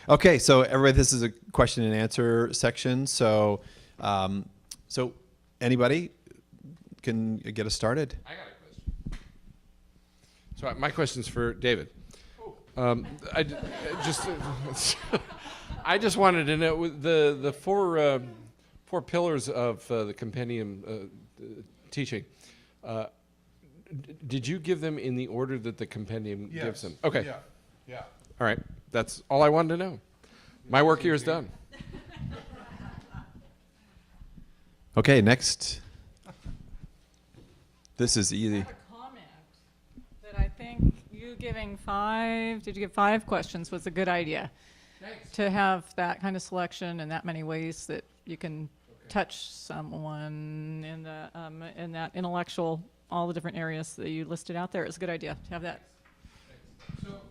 Okay, so everybody, this is a question and answer section. So, so anybody can get us started. I got a question. So my question's for David. I just wanted to know the four pillars of the compendium teaching. Did you give them in the order that the compendium gives them? Okay. Yeah. All right. That's all I wanted to know. My work here is done. Okay, next. This is easy. I have a comment that I think you giving did you give 5 questions was a good idea. Thanks. To have that kind of selection and that many ways that you can touch someone in that intellectual, all the different areas that you listed out there. It's a good idea to have that. So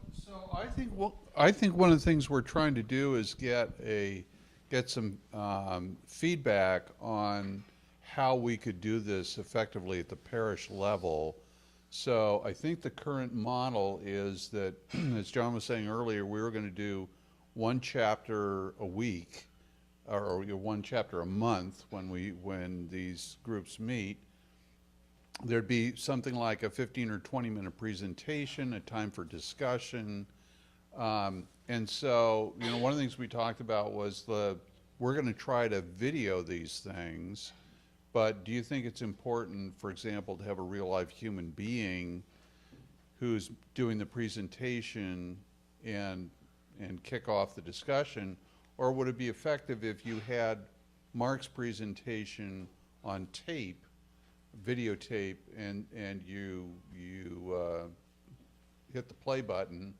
I think one of the things we're trying to do is get some feedback on how we could do this effectively at the parish level. So I think the current model is that, as John was saying earlier, we were going to do 1 chapter a week, or 1 chapter a month when these groups meet. There'd be something like a 15 or 20 minute presentation, a time for discussion. And so, one of the things we talked about was we're going to try to video these things, but do you think it's important, for example, to have a real life human being who's doing the presentation and kick off the discussion? Or would it be effective if you had Mark's presentation on tape, videotape, and you hit the play button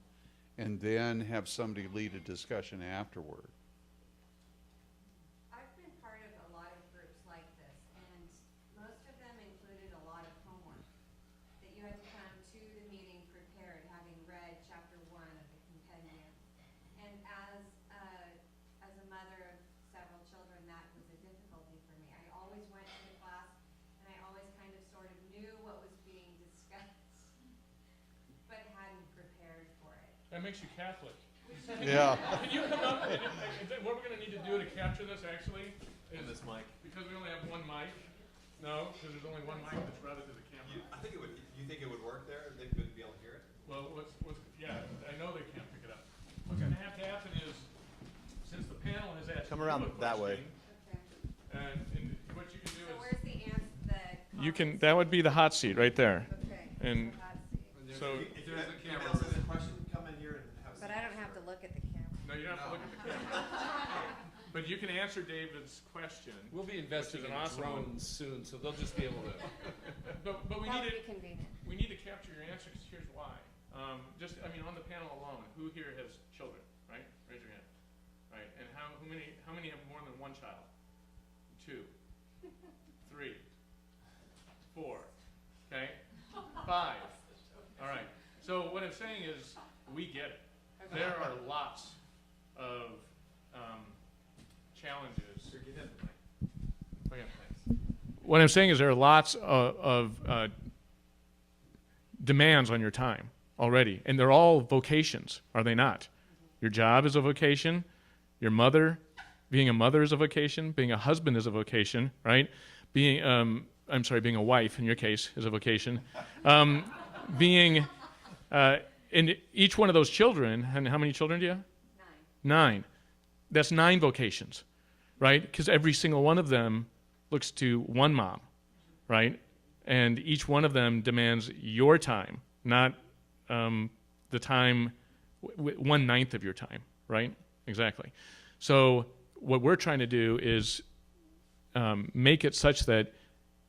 and then have somebody lead a discussion afterward? I've been part of a lot of groups like this, and most of them included a lot of homework, that you had to come to the meeting prepared, having read chapter 1 of the compendium. And as a mother of several children, that was a difficulty for me. I always went to the class, and I always kind of sort of knew what was being discussed, but hadn't prepared for it. That makes you Catholic. Yeah. Can you come up and what we're going to need to do to capture this actually is this mic. because we only have 1 mic. No, because there's only 1 mic that's routed to the camera. I think it would. You think it would work there? They would be able to hear it. Well, yeah, I know they can't pick it up. What's going to have to happen is, since the panel has asked Come you around a that way. Okay. and what you can do So is where's the answer? you can. That would be the hot seat right there. Okay. And Hot seat. so If there's a camera If over there's there. a question, come in here and have a But I don't have to look at the camera. no, you don't have to look at the camera. But you can answer David's question. We'll be investing Which is in an awesome drones soon, so they'll just be able to. But we That need would it. be convenient. We need to capture your answer because here's why. On the panel alone, who here has children, right? Raise your hand. Right, and how many have more than 1 child? 2, 3, 4, okay? 5. All right, so what I'm saying is, we get it. There are lots of challenges. Okay. What I'm saying is there are lots of demands on your time already, and they're all vocations, are they not? Your job is a vocation. Your being a mother is a vocation. Being a husband is a vocation, right? Being a wife in your case is a vocation. In each one of those children, and how many children do you have? 9. That's 9 vocations, right? Because every single one of them looks to one mom, right? And each one of them demands your time, not the time, 1/9 of your time, right? Exactly. So what we're trying to do is make it such that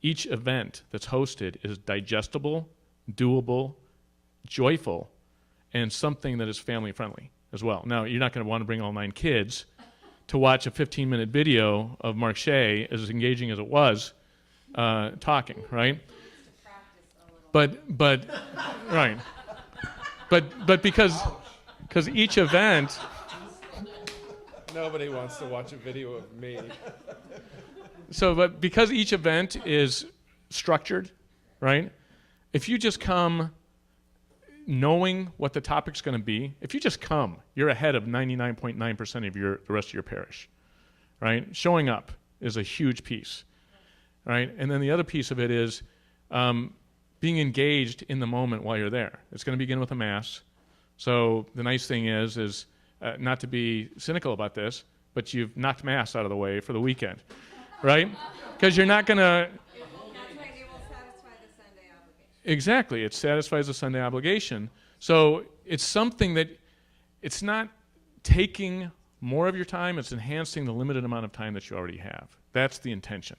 each event that's hosted is digestible, doable, joyful, and something that is family friendly as well. Now, you're not going to want to bring all 9 kids to watch a 15-minute video of Mark Shea, as engaging as it was, talking, right? But right. But because each event. Nobody wants to watch a video of me. So, but because each event is structured, right? If you just come knowing what the topic's going to be, if you just come, you're ahead of 99.9% of the rest of your parish, right? Showing up is a huge piece, right? And then the other piece of it is being engaged in the moment while you're there. It's going to begin with a mass. So the nice thing is not to be cynical about this, but you've knocked mass out of the way for the weekend, right? Because you're not going to... That's right, it will satisfy the Sunday obligation. Exactly. It satisfies the Sunday obligation. So it's something that it's not taking more of your time, it's enhancing the limited amount of time that you already have. That's the intention.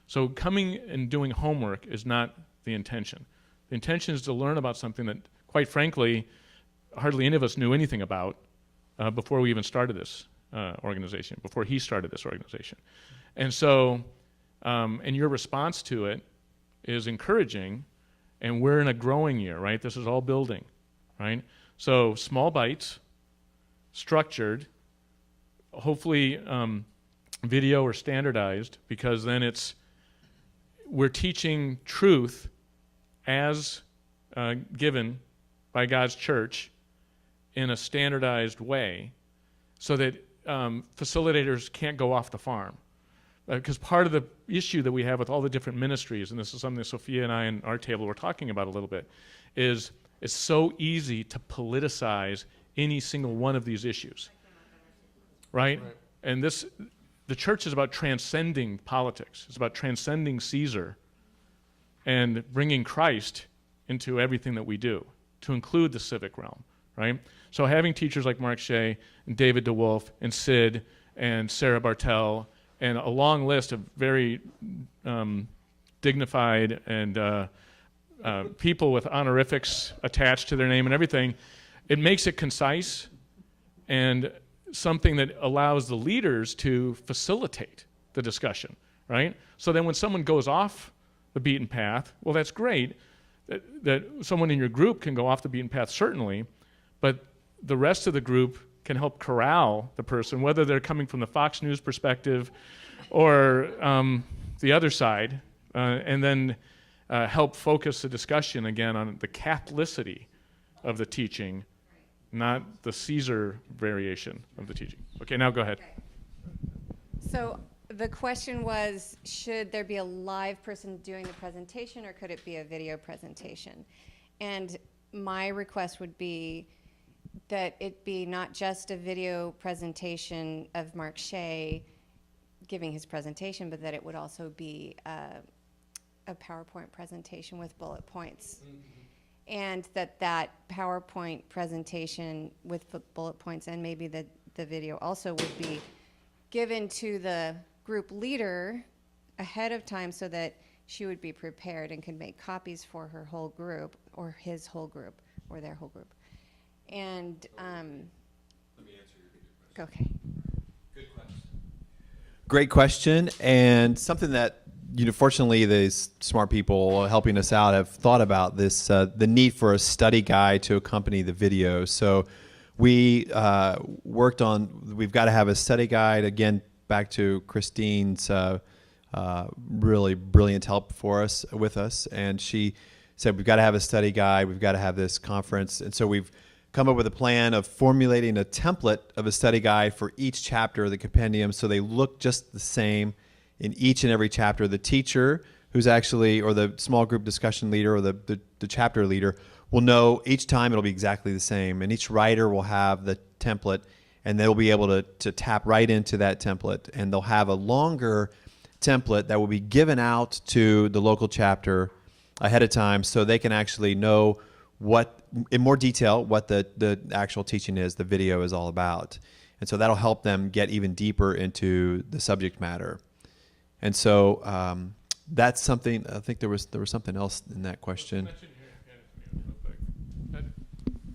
So coming and doing homework is not the intention. The intention is to learn about something that, quite frankly, hardly any of us knew anything about before we even started this organization, before he started this organization. And so, and your response to it is encouraging, and we're in a growing year, right? This is all building, right? So small bites, structured, hopefully video or standardized, because then we're teaching truth as given by God's church in a standardized way so that facilitators can't go off the farm. Because part of the issue that we have with all the different ministries, and this is something that Sophia and I and our table were talking about a little bit, is it's so easy to politicize any single one of these issues, right? And the church is about transcending politics. It's about transcending Caesar and bringing Christ into everything that we do, to include the civic realm, right? So having teachers like Mark Shea and David DeWolf and Sid and Sarah Bartel and a long list of very dignified and people with honorifics attached to their name and everything, it makes it concise and something that allows the leaders to facilitate the discussion, right? So then when someone goes off the beaten path, well, that's great that someone in your group can go off the beaten path, certainly, but the rest of the group can help corral the person, whether they're coming from the Fox News perspective or the other side, and then help focus the discussion again on the Catholicity of the teaching, not the Caesar variation of the teaching. Okay, now go ahead. Okay. So the question was, should there be a live person doing the presentation, or could it be a video presentation? And my request would be that it be not just a video presentation of Mark Shea giving his presentation, but that it would also be a PowerPoint presentation with bullet points. And that PowerPoint presentation with bullet points and maybe the video also would be given to the group leader ahead of time so that she would be prepared and could make copies for her whole group or his whole group or their whole group. And Let me answer your okay. Good question. Great question, and something that fortunately these smart people helping us out have thought about this: the need for a study guide to accompany the video. So we worked on. We've got to have a study guide again. Back to Christine's really brilliant help with us, and she said we've got to have a study guide. We've got to have this conference, and so we've come up with a plan of formulating a template of a study guide for each chapter of the compendium so they look just the same in each and every chapter. The teacher, who's actually, or the small group discussion leader or the chapter leader, will know each time it'll be exactly the same, and each writer will have the template, and they'll be able to tap right into that template, and they'll have a longer template that will be given out to the local chapter ahead of time so they can actually know in more detail what the actual teaching is, the video is all about. And so that'll help them get even deeper into the subject matter. And so that's something, I think there was something else in that question.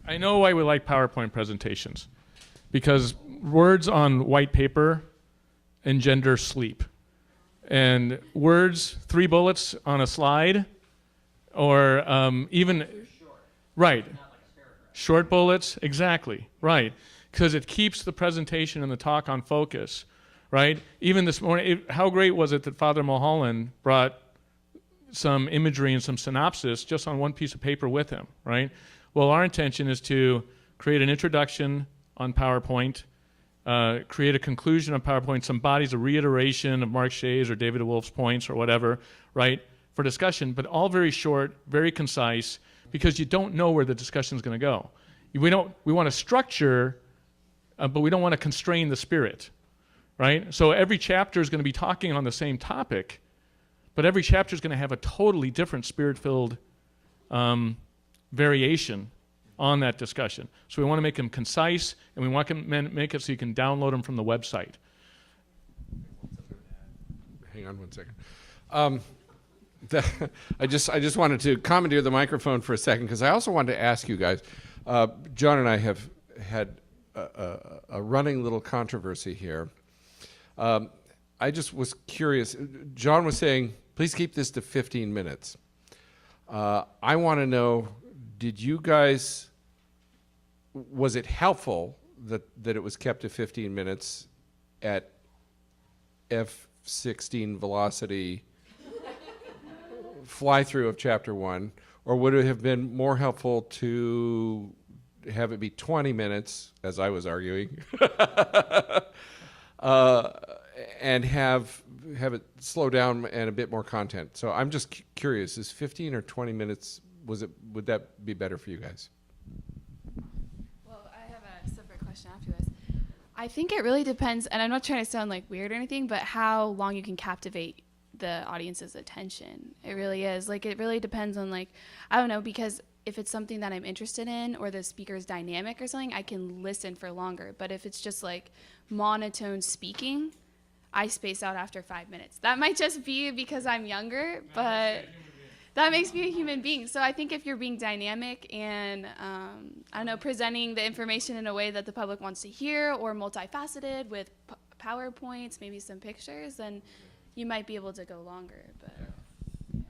I know why we like PowerPoint presentations, because words on white paper engender sleep. And words, 3 bullets on a slide, or even... Right. Short bullets, exactly, right. Because it keeps the presentation and the talk on focus, right? Even this morning, how great was it that Father Mulholland brought some imagery and some synopsis just on one piece of paper with him, right? Well, our intention is to create an introduction on PowerPoint, create a conclusion on PowerPoint, some bodies, a reiteration of Mark Shea's or David Wolf's points or whatever, right, for discussion, but all very short, very concise, because you don't know where the discussion is going to go. We want to structure, but we don't want to constrain the spirit, right? So every chapter is going to be talking on the same topic, but every chapter is going to have a totally different spirit-filled variation on that discussion. So we want to make them concise, and we want to make it so you can download them from the website. Hang on one second. I just wanted to commandeer the microphone for a second because I also wanted to ask you guys. John and I have had a running little controversy here. I just was curious. John was saying, please keep this to 15 minutes. I want to know, did you guys, was it helpful that it was kept to 15 minutes at F-16 velocity fly-through of Chapter 1, or would it have been more helpful to have it be 20 minutes, as I was arguing, and have it slow down and a bit more content? So I'm just curious, is 15 or 20 minutes, would that be better for you guys? Well, I have a separate question after this. I think it really depends, and I'm not trying to sound like weird or anything, but how long you can captivate the audience's attention. It really is. Like, it really depends on, like, I don't know, because if it's something that I'm interested in or the speaker's dynamic or something, I can listen for longer. But if it's just like monotone speaking, I space out after 5 minutes. That might just be because I'm younger, but that makes me a human being. So I think if you're being dynamic and, I don't know, presenting the information in a way that the public wants to hear, or multifaceted with PowerPoints, maybe some pictures, then you might be able to go longer. But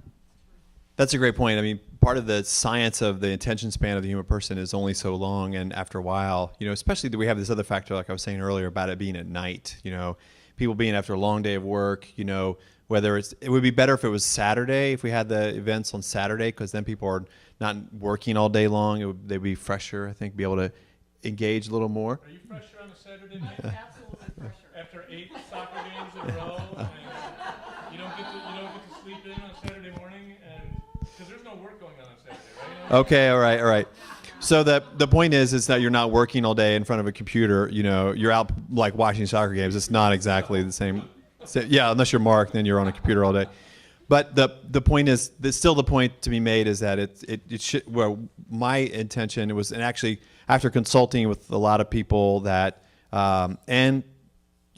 That's a great point. I mean, part of the science of the attention span of the human person is only so long, and after a while, especially that we have this other factor, like I was saying earlier, about it being at night, people being after a long day of work, whether it would be better if it was Saturday, if we had the events on Saturday, because then people are not working all day long. They'd be fresher, I think, be able to engage a little more. Are you fresher on a Saturday night? Absolutely fresher. After 8 soccer games in a row, and you don't get to sleep in on Saturday morning, and because there's no work going on Saturday, right? Okay, all right. So the point is that you're not working all day in front of a computer. You're out like watching soccer games. It's not exactly the same. Yeah, unless you're Mark, then you're on a computer all day. But the point is, still the point to be made is that it should. Well, my intention was, and actually after consulting with a lot of people that and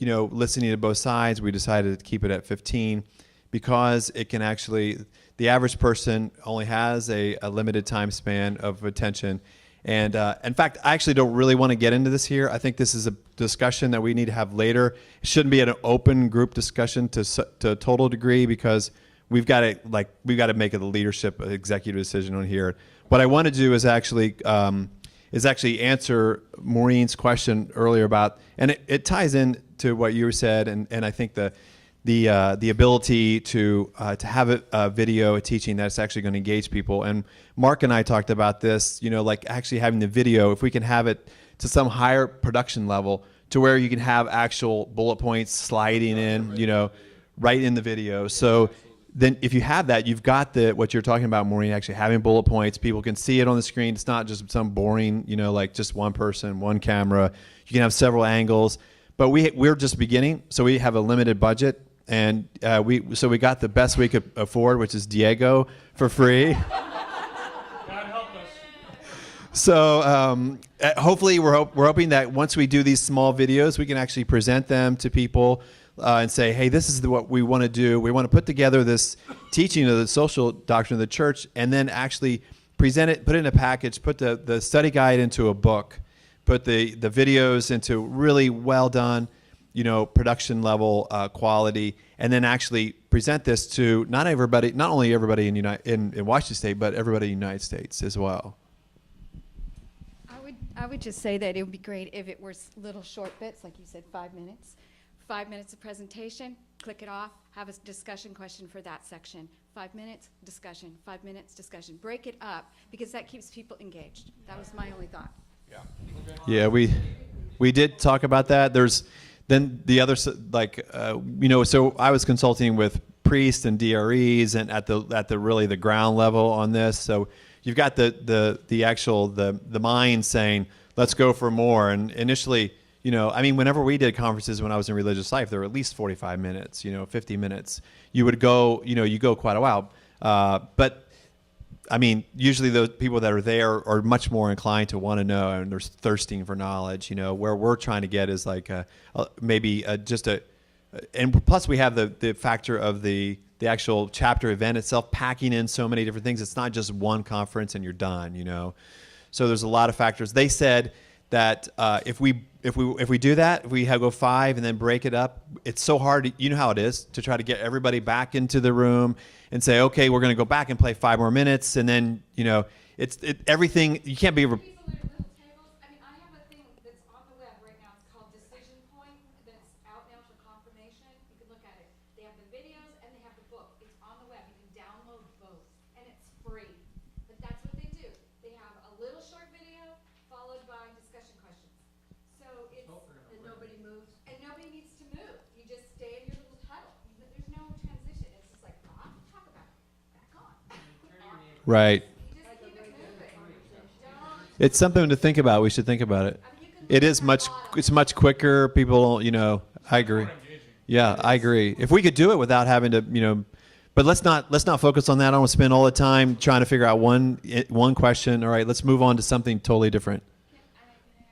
listening to both sides, we decided to keep it at 15 because it can actually, the average person only has a limited time span of attention. And in fact, I actually don't really want to get into this here. I think this is a discussion that we need to have later. It shouldn't be an open group discussion to a total degree, because we've got to make a leadership executive decision on here. What I want to do is actually answer Maureen's question earlier about, and it ties in to what you said, and I think the ability to have a video, a teaching that's actually going to engage people. And Mark and I talked about this, like actually having the video, if we can have it to some higher production level to where you can have actual bullet points sliding in, right in the video. So then if you have that, you've got what you're talking about, Maureen, actually having bullet points. People can see it on the screen. It's not just some boring, like just one person, one camera. You can have several angles. But we're just beginning, so we have a limited budget. And we got the best we could afford, which is Diego, for free. God help us. So hopefully we're hoping that once we do these small videos, we can actually present them to people and say, hey, this is what we want to do. We want to put together this teaching of the social doctrine of the church, and then actually present it, put it in a package, put the study guide into a book, put the videos into really well done, production level quality, and then actually present this to not only everybody in Washington State, but everybody in the United States as well. I would just say that it would be great if it were little short bits, like you said, 5 minutes, 5 minutes of presentation, click it off, have a discussion question for that section. 5 minutes, discussion, 5 minutes, discussion. Break it up, because that keeps people engaged. That was my only thought. Yeah, we did talk about that. There's then the other so I was consulting with priests and DREs and at the really the ground level on this. So you've got the actual the mind saying, let's go for more. And initially, I mean, whenever we did conferences when I was in religious life, there were at least 45 minutes, 50 minutes. You would go, you go quite a while. But I mean, usually those people that are there are much more inclined to want to know, and they're thirsting for knowledge. Where we're trying to get is like and plus we have the factor of the actual chapter event itself, packing in so many different things. It's not just one conference and you're done. So there's a lot of factors. They said that if we do that, if we go 5 and then break it up, it's so hard. You know how it is to try to get everybody back into the room and say, okay, we're going to go back and play 5 more minutes, and then everything. You can't be. These little tables. I mean, I have a thing that's on the web right now. It's called Decision Point. That's out now for confirmation. You can look at it. They have the videos and they have the book. It's on the web. You can download both, and it's free. But that's what they do. They have a little short video followed by discussion questions. So it's and nobody moves, and nobody needs to move. You just stay in your little huddle. There's no transition. It's just like talk about it, back on. Right. You just keep it moving. Don't It's something to think about. We should think about it. It is it's much quicker. People, I agree. Yeah, I agree. If we could do it without having to, but let's not focus on that. I don't want to spend all the time trying to figure out one question. All right, let's move on to something totally different. Can I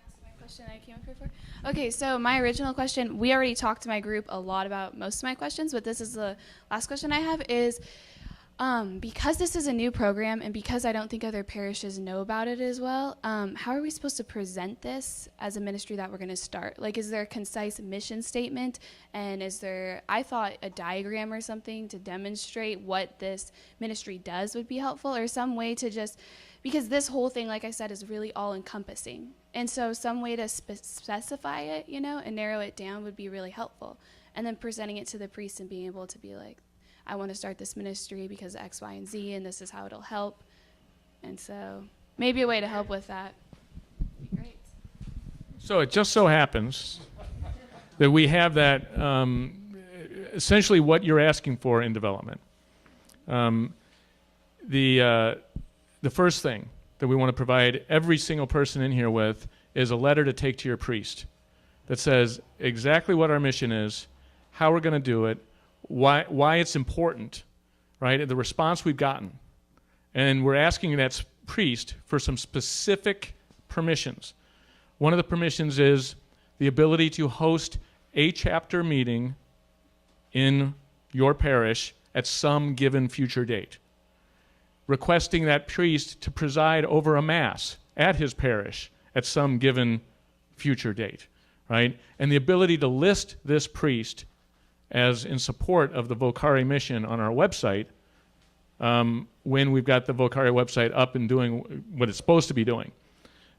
ask my question I came up here for? Okay, so my original question, we already talked to my group a lot about most of my questions, but this is the last question I have is, because this is a new program and because I don't think other parishes know about it as well, how are we supposed to present this as a ministry that we're going to start? Like, is there a concise mission statement? And is there, I thought a diagram or something to demonstrate what this ministry does would be helpful, or some way to just, because this whole thing, like I said, is really all encompassing. And so some way to specify it, and narrow it down would be really helpful. And then presenting it to the priest and being able to be like, I want to start this ministry because of X, Y, and Z, and this is how it'll help. And so maybe a way to help with that would be great. So it just so happens that we have that essentially what you're asking for in development. The first thing that we want to provide every single person in here with is a letter to take to your priest that says exactly what our mission is, how we're going to do it, why it's important, right? The response we've gotten. And we're asking that priest for some specific permissions. One of the permissions is the ability to host a chapter meeting in your parish at some given future date. Requesting that priest to preside over a mass at his parish at some given future date, right? And the ability to list this priest as in support of the Vocare mission on our website when we've got the Vocare website up and doing what it's supposed to be doing.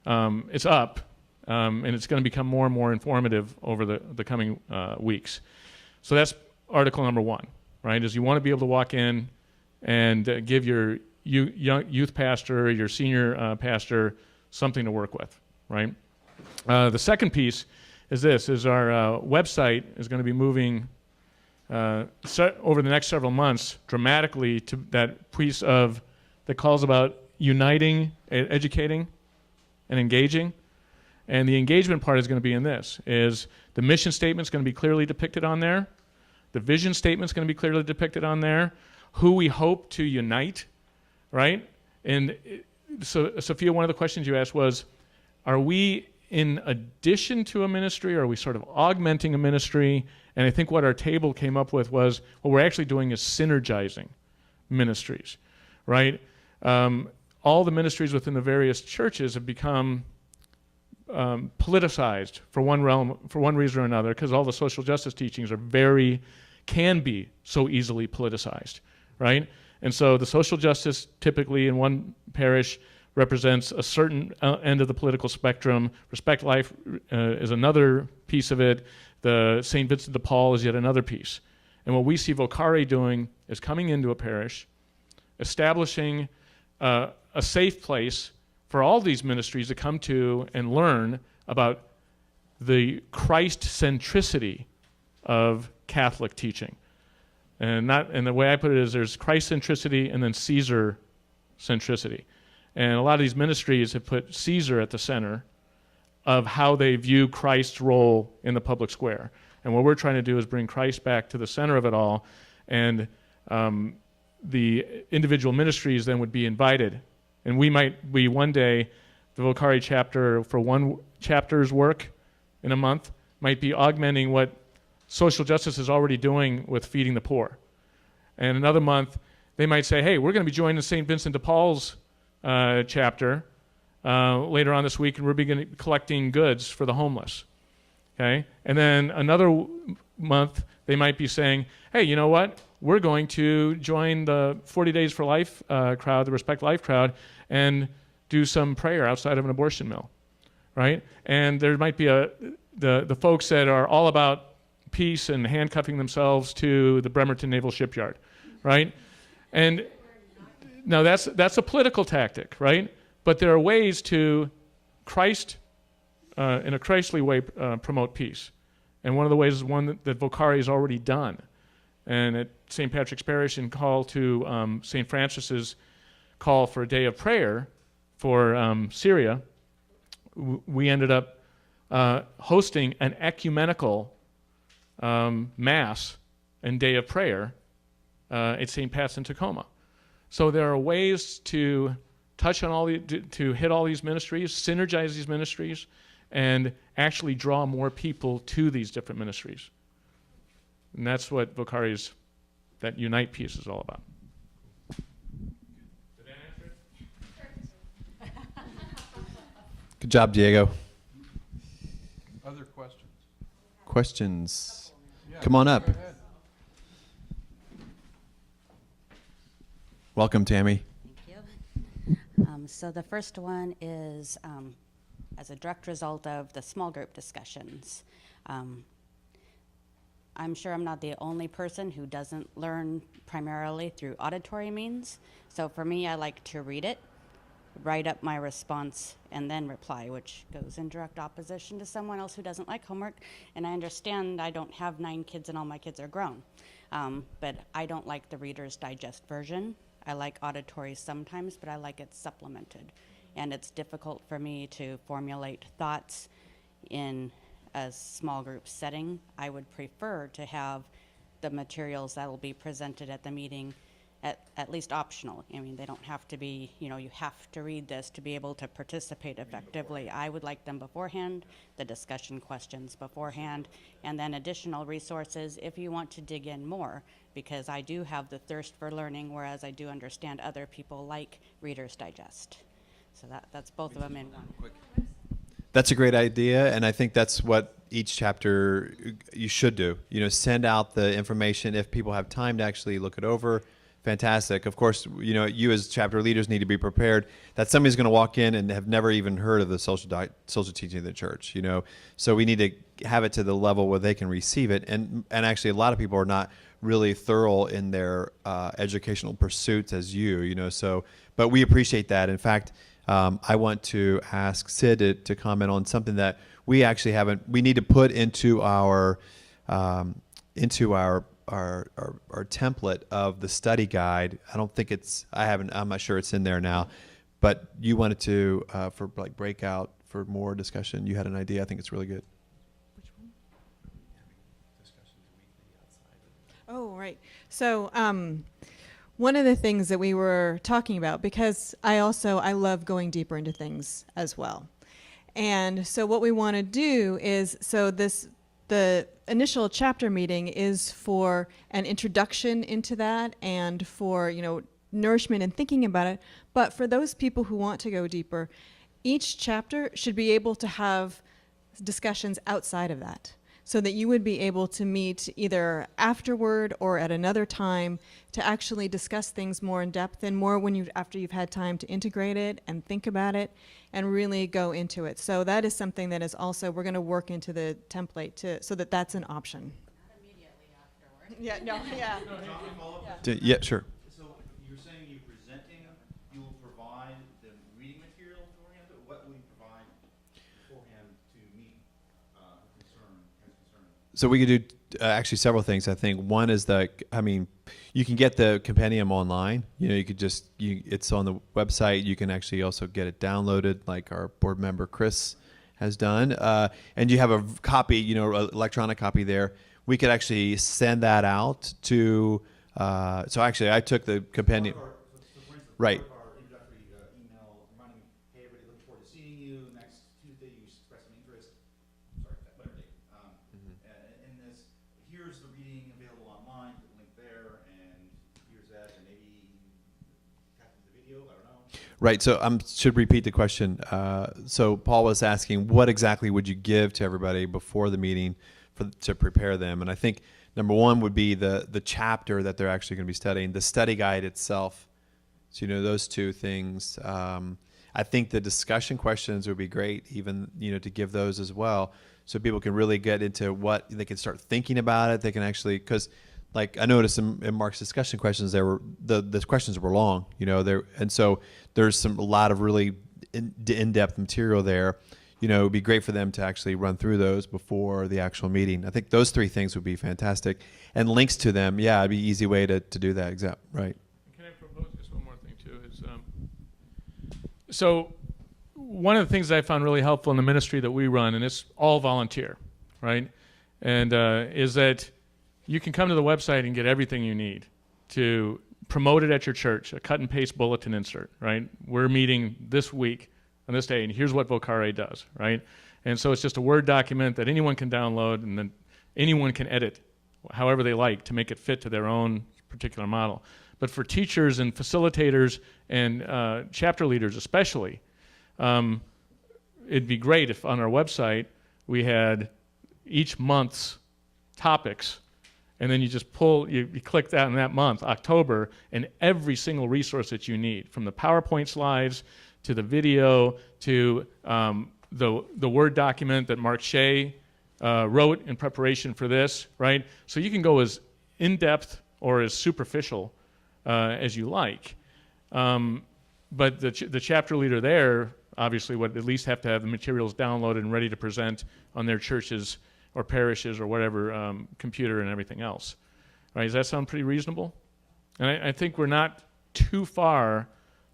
It's up, and it's going to become more and more informative over the coming weeks. So that's article number 1, right, is you want to be able to walk in and give your youth pastor, your senior pastor, something to work with, right? The second piece is this, is our website is going to be moving over the next several months dramatically to that piece that calls about uniting, educating, and engaging. And the engagement part is going to be in this, is the mission statement is going to be clearly depicted on there. The vision statement is going to be clearly depicted on there. Who we hope to unite, right? And so, Sophia, one of the questions you asked was, are we in addition to a ministry, or are we sort of augmenting a ministry? And I think what our table came up with was, what we're actually doing is synergizing ministries, right? All the ministries within the various churches have become politicized for one reason or another, because all the social justice teachings can be so easily politicized, right? And so the social justice typically in one parish represents a certain end of the political spectrum. Respect life is another piece of it. The St. Vincent de Paul is yet another piece. And what we see Vocare doing is coming into a parish, establishing a safe place for all these ministries to come to and learn about the Christ centricity of Catholic teaching. And the way I put it is there's Christ centricity and then Caesar centricity. And a lot of these ministries have put Caesar at the center of how they view Christ's role in the public square. And what we're trying to do is bring Christ back to the center of it all, and the individual ministries then would be invited. And we might be one day, the Vocare chapter for one chapter's work in a month might be augmenting what social justice is already doing with feeding the poor. And another month, they might say, hey, we're going to be joining St. Vincent de Paul's chapter later on this week, and we're beginning collecting goods for the homeless. Okay? And then another month, they might be saying, hey, you know what? We're going to join the 40 Days for Life crowd, the Respect Life crowd, and do some prayer outside of an abortion mill, right? And there might be the folks that are all about peace and handcuffing themselves to the Bremerton Naval Shipyard, right? And now that's a political tactic, right? But there are ways to Christ, in a Christly way, promote peace. And one of the ways is one that Vocare has already done. And at St. Patrick's Parish, in call to St. Francis's call for a day of prayer for Syria, we ended up hosting an ecumenical mass and day of prayer at St. Pat's in Tacoma. So there are ways to touch on to hit all these ministries, synergize these ministries, and actually draw more people to these different ministries. And that's what Vocare's, that Unite piece is all about. Did that answer it? Good job, Diego. Other questions? Questions? Yeah, Come on up. go ahead. Welcome, Tammy. Thank you. So the first one is as a direct result of the small group discussions. I'm sure I'm not the only person who doesn't learn primarily through auditory means. So for me, I like to read it, write up my response, and then reply, which goes in direct opposition to someone else who doesn't like homework. And I understand I don't have 9 kids and all my kids are grown. But I don't like the Reader's Digest version. I like auditory sometimes, but I like it supplemented. And it's difficult for me to formulate thoughts in a small group setting. I would prefer to have the materials that will be presented at the meeting at least optional. I mean, they don't have to be, you have to read this to be able to participate effectively. I would like them beforehand, the discussion questions beforehand, and then additional resources if you want to dig in more, because I do have the thirst for learning, whereas I do understand other people like Reader's Digest. So that's both of them in one. That's a great idea, and I think that's what each chapter you should do. Send out the information if people have time to actually look it over. Fantastic. Of course, you as chapter leaders need to be prepared that somebody's going to walk in and have never even heard of the social teaching of the church. So we need to have it to the level where they can receive it. And actually, a lot of people are not really thorough in their educational pursuits as you. So, but we appreciate that. In fact, I want to ask Sid to comment on something that we actually haven't. We need to put into our template of the study guide. I don't think I'm not sure it's in there now, but you wanted to for like breakout for more discussion. You had an idea. I think it's really good. Oh, right. So one of the things that we were talking about, because I love going deeper into things as well. And so what we want to do is, the initial chapter meeting is for an introduction into that and for, nourishment and thinking about it. But for those people who want to go deeper, each chapter should be able to have discussions outside of that. so that you would be able to meet either afterward or at another time to actually discuss things more in depth and more after you've had time to integrate it and think about it and really go into it. So that is something that is also, we're going to work into the template so that that's an option. Not immediately afterward. Yeah, no, yeah. Yeah, sure. So you're saying you're presenting, you will provide the reading material beforehand, or what will you provide beforehand to meet concern? So we could do actually several things. I think one is you can get the compendium online. You know, you could it's on the website. You can actually also get it downloaded, like our board member Chris has done. And you have a copy, electronic copy there. We could actually send that out to. So actually, I took the compendium. So for instance, Right. part of our introductory email reminding, hey, everybody, looking forward to seeing you. Next Tuesday, you expressed an interest. Sorry, whatever date. In this, here's the reading available online, the link there, and here's that, and maybe tap into the video, I don't know. Right. So I should repeat the question. So Paul was asking, what exactly would you give to everybody before the meeting to prepare them? And I think number one would be the chapter that they're actually going to be studying, the study guide itself. So those two things. I think the discussion questions would be great, even to give those as well, so people can really get into what they can start thinking about it. They can actually, because like I noticed in Mark's discussion questions, the questions were long, and so there's a lot of really in-depth material there. It would be great for them to actually run through those before the actual meeting. I think those three things would be fantastic, and links to them. Yeah, it'd be an easy way to do that. Exactly right. Can I propose just one more thing too? So one of the things that I found really helpful in the ministry that we run, and it's all volunteer, right? And is that you can come to the website and get everything you need to promote it at your church, a cut and paste bulletin insert, right? We're meeting this week on this day, and here's what Vocare does, right? And so it's just a Word document that anyone can download, and then anyone can edit however they like to make it fit to their own particular model. But for teachers and facilitators and chapter leaders especially, it'd be great if on our website we had each month's topics, and then you just you click that in that month, October, and every single resource that you need, from the PowerPoint slides to the video, to the Word document that Mark Shea wrote in preparation for this, right? So you can go as in-depth or as superficial as you like. But the chapter leader there obviously would at least have to have the materials downloaded and ready to present on their churches or parishes or whatever computer and everything else. Right? Does that sound pretty reasonable? And I think we're not too far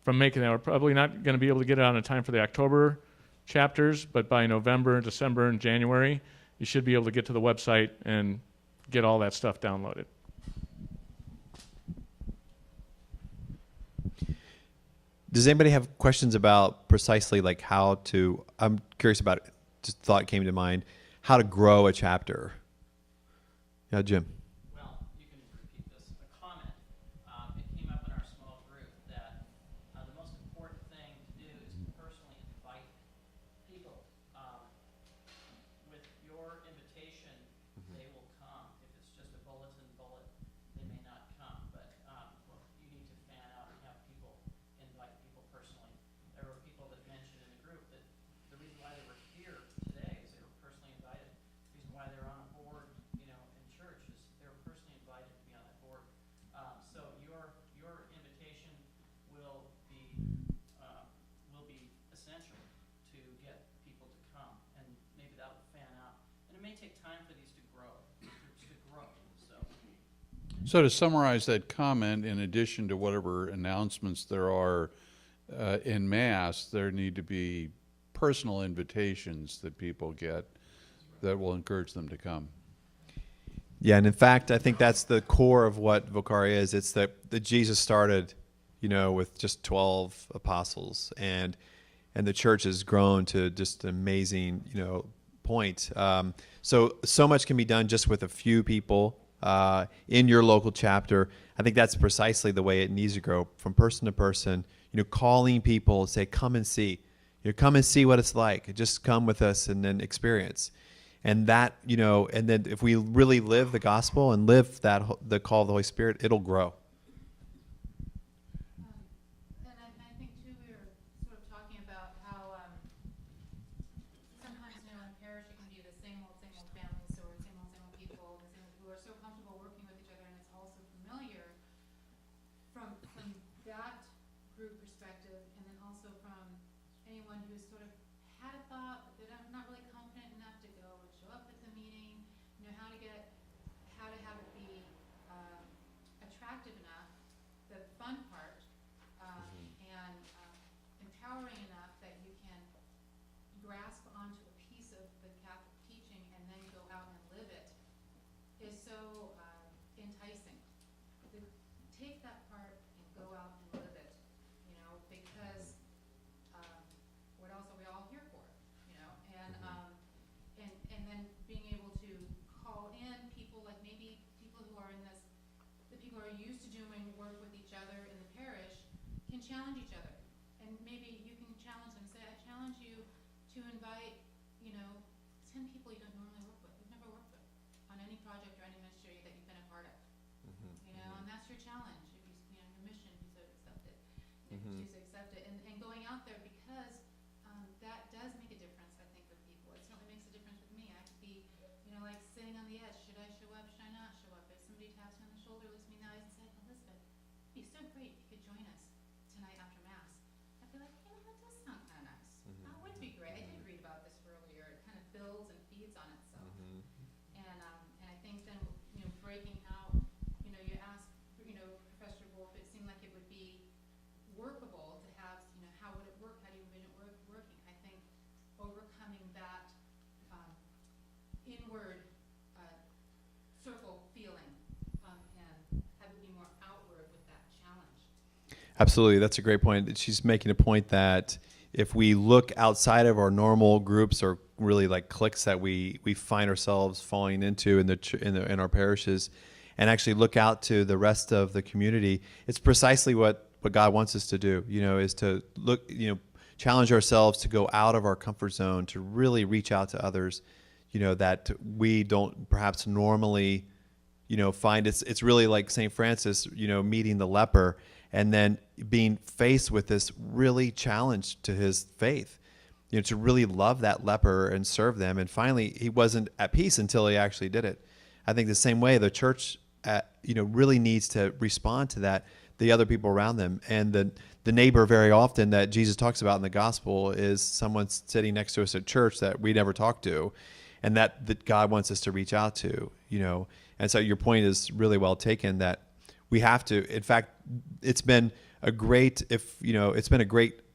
from making that. We're probably not going to be able to get it on in time for the October chapters, but by November, December, and January, you should be able to get to the website and get all that stuff downloaded. Does anybody have questions about precisely like how to, I'm curious about it, just thought came to mind, how to grow a chapter? Yeah, Jim. Well, you can repeat this. A comment. It came up in our small group that the most important thing to do is to personally invite people. With your invitation, they will come. If it's just a bulletin bullet, they may not come. But you need to fan out and have people invite people personally. There were people that mentioned in the group that the reason why they were here today is they were personally invited. The reason why they're on a board, in church is they were personally invited to be on that board. So your invitation will be essential to get people to come, and maybe that will fan out. And it may take time for these to grow. So to summarize that comment, in addition to whatever announcements there are in mass, there need to be personal invitations that people get that will encourage them to come. Yeah, and in fact, I think that's the core of what Vocare is. It's that Jesus started, with just 12 apostles, and the church has grown to just an amazing, point. So much can be done just with a few people in your local chapter. I think that's precisely the way it needs to grow, from person to person. Calling people, say, come and see. Come and see what it's like. Just come with us and then experience. And that, and then if we really live the gospel and live the call of the Holy Spirit, it'll grow. And I think too, we were sort of talking about how sometimes, in a parish it can be the same old families, or same old people, who are so comfortable working with each other, and it's all so familiar from that group perspective, and then also from anyone who's sort of had a thought, but they're not really confident enough to go and show up at the meeting, how to have it be attractive enough, the fun part, and empowering enough that you can grasp onto a piece of the Catholic teaching and then go out and live it is so enticing. To take that part and go out and live it, because what else are we all here for, and then being able to call in people, like maybe people who are in this, the people who are used to doing work with each other in the parish can challenge each other. And maybe you can challenge them, say, I challenge you to invite, 10 people you don't normally work with, you've never worked with, on any project or any ministry that you've been a part of. And that's your challenge. If your mission, you so accept it. Choose to accept it. And going out there, because that does make a difference, I think, with people. It certainly makes a difference with me. I could be, like sitting on the edge. Should I show up? Should I not show up? If somebody taps me on the shoulder, looks me in the eyes and said, Elizabeth, it'd be so great if you could join us tonight after Mass. I'd be like, that does sound kind of nice. That would be great. I did read about this earlier. It kind of builds and feeds on itself. And I think then, breaking out, you asked, Professor Wolf, it seemed like it would be workable to have, how would it work? How do you envision it working? I think overcoming that inward circle feeling and have it be more outward with that challenge. Absolutely. That's a great point. She's making a point that if we look outside of our normal groups or really like cliques that we find ourselves falling into in our parishes, and actually look out to the rest of the community, it's precisely what God wants us to do, is to look, challenge ourselves to go out of our comfort zone, to really reach out to others, that we don't perhaps normally, find. It's really like St. Francis, meeting the leper and then being faced with this really challenge to his faith, to really love that leper and serve them. And finally, he wasn't at peace until he actually did it. I think the same way the church, really needs to respond to that, the other people around them. And the neighbor very often that Jesus talks about in the gospel is someone sitting next to us at church that we never talk to, and that God wants us to reach out to, And so your point is really well taken, that we have to. In fact, it's been a great,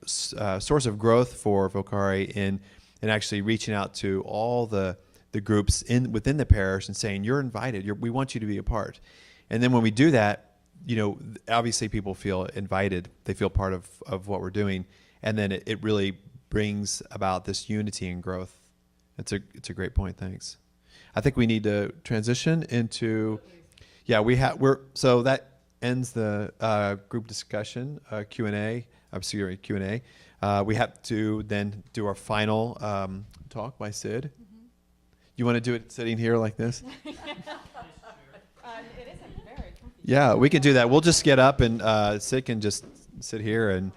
source of growth for Vocare in actually reaching out to all the groups within the parish and saying, you're invited. We want you to be a part. And then when we do that, obviously people feel invited. They feel part of what we're doing. And then it really brings about this unity and growth. It's a great point. Thanks. I think we need to transition into, so that ends the group discussion, Q&A. We have to then do our final talk by Sid. You want to do it sitting here like this? It isn't very comfy. Yeah, we can do that. We'll just get up and Sid can just sit here and